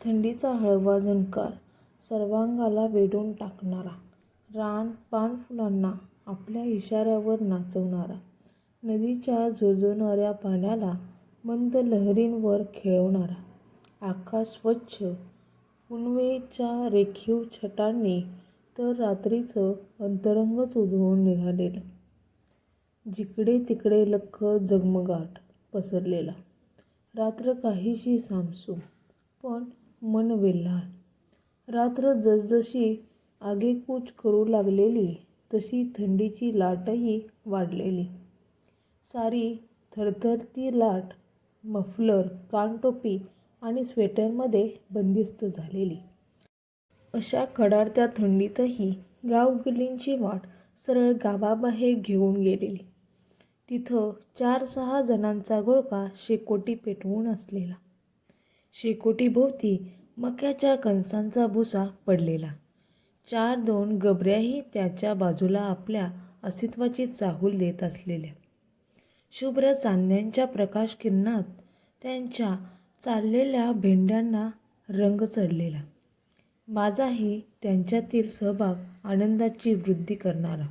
थंडीचा हळवा झणकार सर्वांगाला वेढून टाकणारा, रान पानफुलांना आपल्या इशाऱ्यावर नाचवणारा, नदीच्या झुळझुळणाऱ्या पाण्याला मंद लहरींवर खेळवणारा, आकाश स्वच्छ पुनवेच्या रेखीव छटांनी तर रात्रीचं अंतरंगच उधळून निघालेलं. जिकडे तिकडे लख्ख झगमगाट पसरलेला. रात्र काहीशी सामसूम, पण मन वेल्हाळ. रात्र जसजशी आगेकूच करू लागलेली तशी थंडीची लाटही वाढलेली. सारी थरथरती लाट मफलर, कानटोपी आणि स्वेटरमध्ये बंदिस्त झालेली. अशा कडाडत्या थंडीतही गावगल्लींची वाट सरळ गावाबाहेर घेऊन गेलेली. तिथं 4-6 जणांचा घोळका शेकोटी पेटवून असलेला. शेकोटीभोवती मक्याच्या कणसांचा भुसा पडलेला. 4-2 गबऱ्याही त्याच्या बाजूला आपल्या अस्तित्वाची चाहूल देत असलेल्या. शुभ्र चांदण्याच्या प्रकाशकिरणात त्यांच्या चाललेल्या भेंड्यांना रंग चढलेला. माझाही त्यांच्यातील सहभाग आनंदाची वृद्धी करणारा.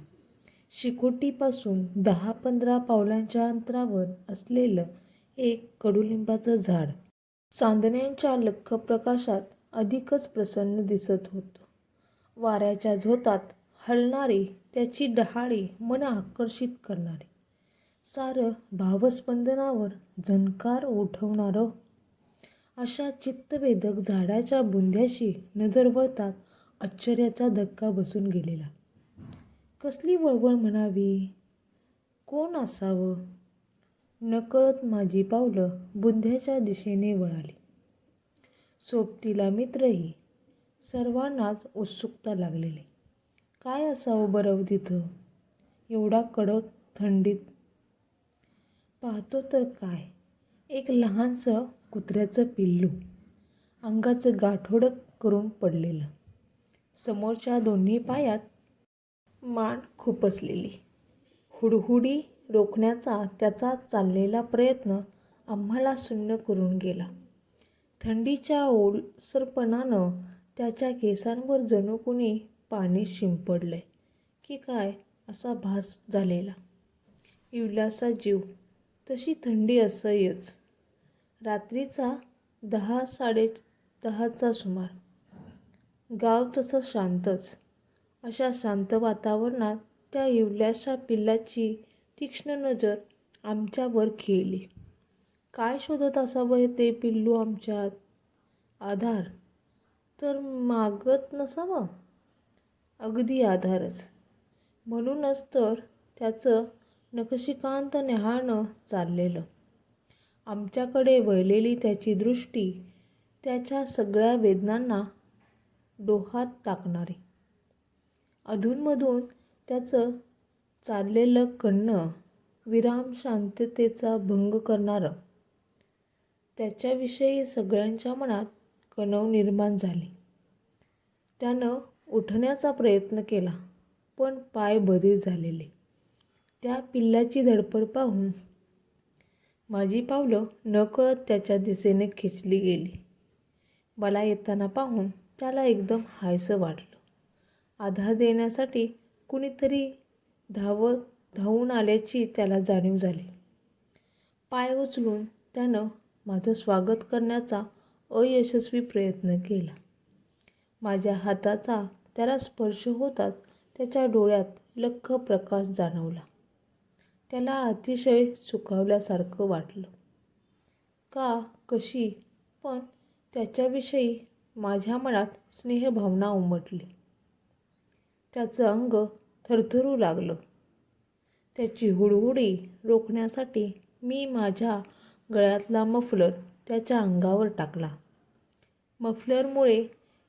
शेकोटीपासून 10-15 पावलांच्या अंतरावर असलेलं एक कडुलिंबाचं झाड चांदण्याच्या लख्ख प्रकाशात अधिकच प्रसन्न दिसत होतं. वाऱ्याच्या झोतात हलणारी त्याची डहाळी मन आकर्षित करणारी, सारं भावस्पंदनावर झणकार उठवणारं. अशा चित्तवेधक झाडाच्या बुंध्याशी नजर वळताच आश्चर्याचा धक्का बसून गेलेला. कसली वळवळ म्हणावी? कोण असावं? नकळत माझी पावलं बुंध्याच्या दिशेने वळाली. सोबतीला मित्रही. सर्वांनाच उत्सुकता लागलेली. काय असावं बरं तिथं, एवढ्या कडक थंडीत? पाहतो तर काय, एक लहानसं कुत्र्याचं पिल्लू, अंगाचं गाठोडं करून पडलेलं, समोरच्या दोन्ही पायात मान खुपसलेली. हुडहुडी रोखण्याचा त्याचा चाललेला प्रयत्न आम्हाला सुन्न करून गेला. थंडीच्या ओलसरपणानं त्याच्या केसांवर जणू कुणी पाणी शिंपडलंय की काय असा भास झालेला. इवलासा जीव, तशी थंडी असह्यच. रात्रीचा 10-10:30चा सुमार. गाव तसं शांतच. अशा शांत वातावरणात त्या इवल्याशा पिल्लाची तीक्ष्ण नजर आमच्यावर खेळली. काय शोधत असावं ते पिल्लू आमच्यात? आधार तर मागत नसावं? अगदी आधारच. म्हणूनच तर त्याचं नखशिखांत न्याहाळणं चाललेलं. आमच्याकडे वळलेली त्याची दृष्टी त्याच्या सगळ्या वेदनांना डोहात टाकणारी. अधूनमधून त्याचं चाललेलं कण्णं विराम शांततेचा भंग करणारं. त्याच्याविषयी सगळ्यांच्या मनात कणव निर्माण झाली. त्यानं उठण्याचा प्रयत्न केला, पण पाय बधीर झालेले. त्या पिल्लाची धडपड पाहून माझी पावलं नकळत त्याच्या दिशेने खेचली गेली. मला येताना पाहून त्याला एकदम हायसं वाटलं. आधार देण्यासाठी कुणीतरी धावून आल्याची त्याला जाणीव झाली. पाय उचलून त्यानं माझं स्वागत करण्याचा अयशस्वी प्रयत्न केला. माझ्या हाताचा त्याला स्पर्श होताच त्याच्या डोळ्यात लख्ख प्रकाश जाणवला. त्याला अतिशय सुखावल्यासारखं वाटलं. का कशी, पण त्याच्याविषयी माझ्या मनात स्नेहभावना उमटली. त्याचं अंग थरथरू लागलं. त्याची हुडहुडी रोखण्यासाठी मी माझ्या गळ्यातला मफलर त्याच्या अंगावर टाकला. मफलरमुळे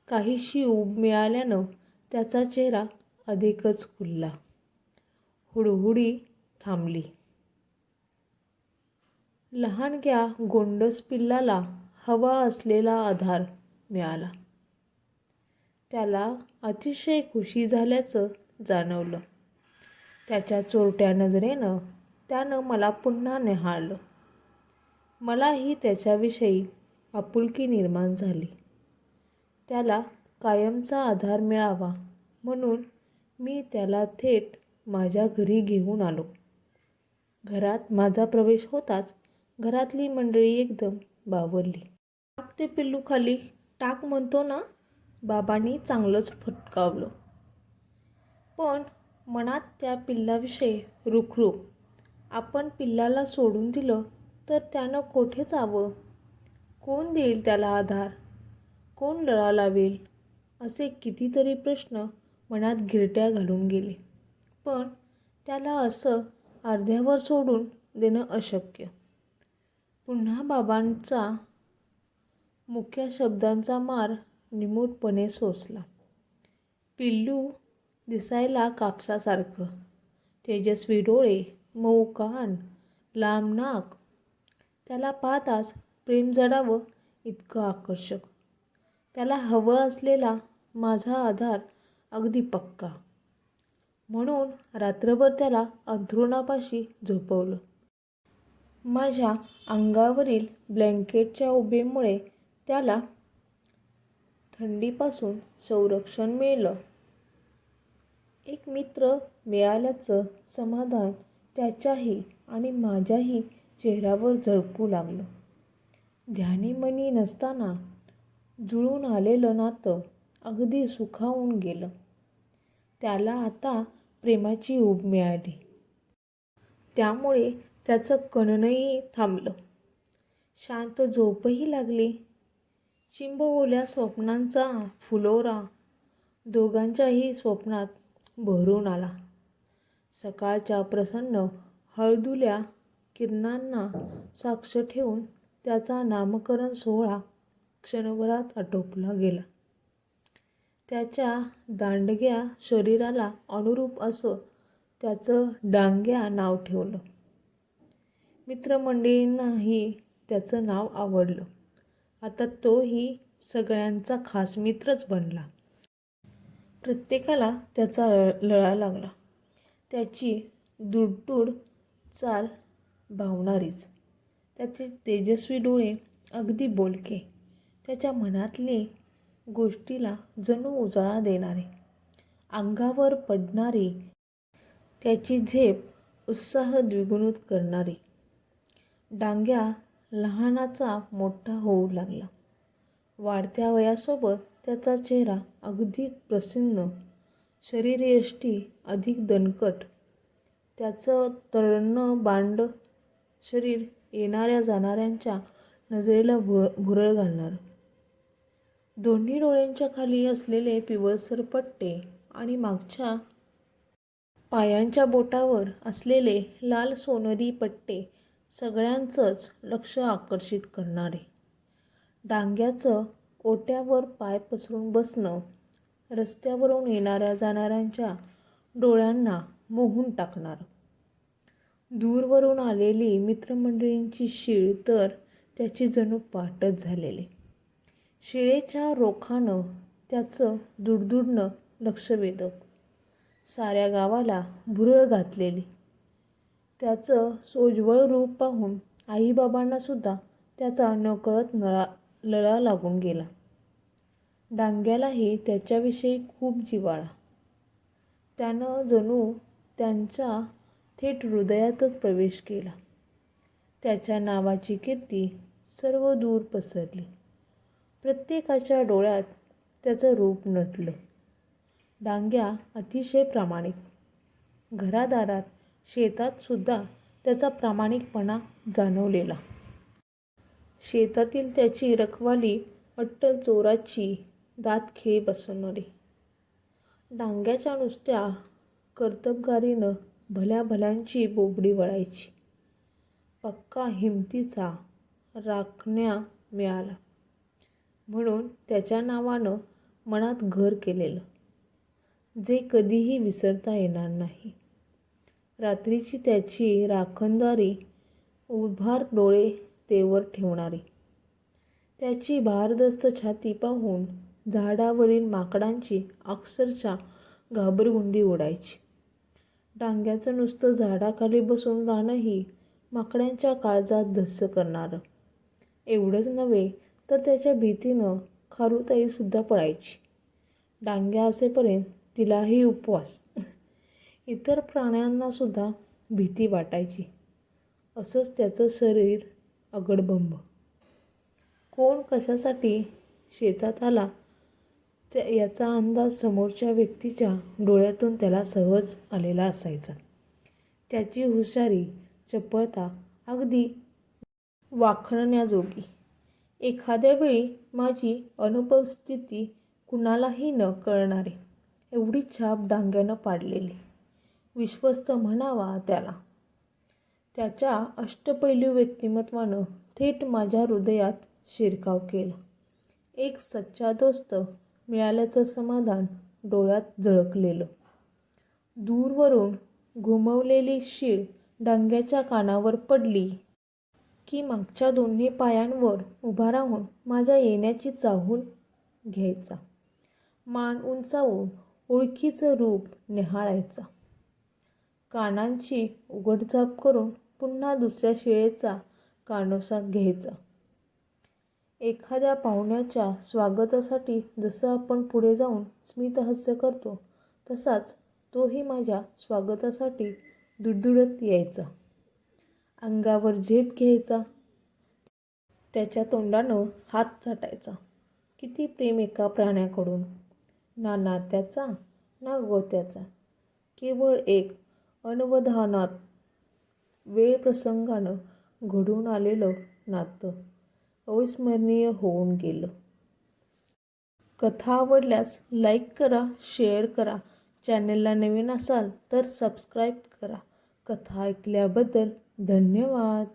काहीशी ऊब मिळाल्यानं त्याचा चेहरा अधिकच खुलला. हुडहुडी थांबली. लहानग्या गोंडस पिल्लाला हवा असलेला आधार मिळाला. त्याला अतिशय खुशी झाल्याचं जाणवलं. त्याच्या चोरट्या नजरेनं त्यानं मला पुन्हा न्याहाळलं. मलाही त्याच्याविषयी आपुलकी निर्माण झाली. त्याला कायमचा आधार मिळावा म्हणून मी त्याला थेट माझ्या घरी घेऊन आलो. घरात माझा प्रवेश होताच घरातली मंडळी एकदम बावरली. टाक ते पिल्लू खाली, टाक म्हणतो ना. बाबांनी चांगलंच फटकावलं. पण मनात त्या पिल्लाविषयी रुखरुख. आपण पिल्लाला सोडून दिलं तर त्यानं कोठे जावं? कोण देईल त्याला आधार? कोण लळा लावेल? असे कितीतरी प्रश्न मनात गिरट्या घालून गेले. पण त्याला असं अर्ध्यावर सोडून देणं अशक्य. पुन्हा बाबांचा मुख्य शब्दांचा मार निमूटपणे सोसला. पिल्लू दिसायला कापसासारखं, तेजस्वी डोळे, मऊ कान, लांब नाक. त्याला पाहताच प्रेम जडावं इतकं आकर्षक. त्याला हवं असलेला माझा आधार अगदी पक्का. म्हणून रात्रभर त्याला अंथरुणापाशी झोपवलं. माझ्या अंगावरील ब्लँकेटच्या उबेमुळे त्याला थंडीपासून संरक्षण मिळालं. एक मित्र मिळाल्याचं समाधान त्याच्याही आणि माझ्याही चेहऱ्यावर झळकू लागलं. ध्यानीमनी नसताना जुळून आलेलं नातं अगदी सुखावून गेलं. त्याला आता प्रेमाची ऊब मिळाली. त्यामुळे त्याचं कणणंही थांबलं. शांत झोपही लागली. चिंबवल्या स्वप्नांचा फुलोरा दोघांच्याही स्वप्नात बहरून आला. सकाळच्या प्रसन्न हळदुल्या किरणांना साक्ष ठेवून त्याचा नामकरण सोहळा क्षणभरात आटोपला गेला. त्याच्या दांडग्या शरीराला अनुरूप असं त्याचं डांग्या नाव ठेवलं. मित्रमंडळींनाही त्याचं नाव आवडलं. आता तोही सगळ्यांचा खास मित्रच बनला. प्रत्येकाला त्याचा लळा लागला. त्याची दूडदूड चाल भावणारीच, त्याचे तेजस्वी डोळे अगदी बोलके, त्याच्या मनातली गोष्टीला जणू उजाळा देणारे, अंगावर पडणारी त्याची झेप उत्साह द्विगुणित करणारी. डांग्या लहानाचा मोठा होऊ लागला. वाढत्या वयासोबत त्याचा चेहरा अगदी प्रसन्न, शरीरयष्टी अधिक दणकट. त्याचं तळणं बांड शरीर येणाऱ्या जाणाऱ्यांच्या नजरेला भुरळ घालणारं. दोन्ही डोळ्यांच्या खाली असलेले पिवळसर पट्टे आणि मागच्या पायांच्या बोटावर असलेले लाल सोनेरी पट्टे सगळ्यांचंच लक्ष आकर्षित करणारे. डांग्याचं ओट्यावर पाय पसरून बसणं रस्त्यावरून येणाऱ्या जाणाऱ्यांच्या डोळ्यांना मोहून टाकणारं. दूरवरून आलेली मित्रमंडळींची शीळ तर त्याची जणू पाठच झालेली. शिळेच्या रोखानं त्याचं दुडदुडणं लक्षवेधक, साऱ्या गावाला भुरळ घातलेली. त्याचं सोज्वळ रूप पाहून आईबाबांनासुद्धा त्याचा नकळत लळा लागून गेला. डांग्यालाही त्याच्याविषयी खूप जिव्हाळा. त्यानं जणू त्यांच्या थेट हृदयातच प्रवेश केला. त्याच्या नावाची कीर्ती सर्व दूर पसरली. प्रत्येकाच्या डोळ्यात त्याचं रूप नटलं. डांग्या अतिशय प्रामाणिक. घरादारात, शेतात सुद्धा त्याचा प्रामाणिकपणा जाणवलेला. शेतातील त्याची रखवाली अट्टल चोराची दातखिळी बसवणारी. डांग्याच्या नुसत्या कर्तबगारीनं भल्या भल्यांची बोबडी वळायची. पक्का हिमतीचा राखण्या मिळाला म्हणून त्याच्या नावानं मनात घर केलेलं, जे कधीही विसरता येणार नाही. रात्रीची त्याची राखणदारी, उभार डोळे तेवर ठेवणारी. त्याची भारदस्त छाती पाहून झाडावरील माकडांची अक्षरशः घाबरगुंडी उडायची. डांग्याचं नुसतं झाडाखाली बसून राहणंही माकडांच्या काळजात धस्स करणारं. एवढंच नव्हे तर त्याच्या भीतीनं खारुताईसुद्धा पळायची. डांग्या असेपर्यंत तिलाही उपवास. इतर प्राण्यांनासुद्धा भीती वाटायची. असंच त्याचं शरीर अगडबंब. कोण कशासाठी शेतात आला याचा अंदाज समोरच्या व्यक्तीच्या डोळ्यातून त्याला सहज आलेला असायचा. त्याची हुशारी, चपळता अगदी वाखाणण्याजोगी. एखाद्या वेळी माझी अनुपस्थिती कुणालाही न कळणारी एवढी छाप डांग्यानं पाडलेली. विश्वस्त म्हणावा त्याला. त्याच्या अष्टपैलू व्यक्तिमत्वानं थेट माझ्या हृदयात शिरकाव केला. एक सच्चा दोस्त मिळाल्याचं समाधान डोळ्यात झळकलेलं. दूरवरून घुमवलेली शीळ डांग्याच्या कानावर पडली की मागच्या दोन्ही पायांवर उभा राहून माझ्या येण्याची चाहूल घ्यायचा. मान उंचावून ओळखीचं रूप निहाळायचा. कानांची उघडझाप करून पुन्हा दुसऱ्या शिळेचा कानोसा घ्यायचा. एखाद्या पाहुण्याच्या स्वागतासाठी जसं आपण पुढे जाऊन स्मितहास्य करतो तसाच तोही माझ्या स्वागतासाठी दुडदुडत यायचा. अंगावर झेप घ्यायचा. त्याच्या तोंडानं हात चाटायचा. किती प्रेम एका प्राण्याकडून. ना नात्याचा ना गोत्याचा. केवळ एक अनवधानात वेळप्रसंगानं घडून आलेलं नातं अविस्मरणीय होऊन गेलं. कथा आवडल्यास लाईक करा, शेअर करा. चॅनलला नवीन असाल तर सबस्क्राईब करा. कथा ऐकल्याबद्दल धन्यवाद.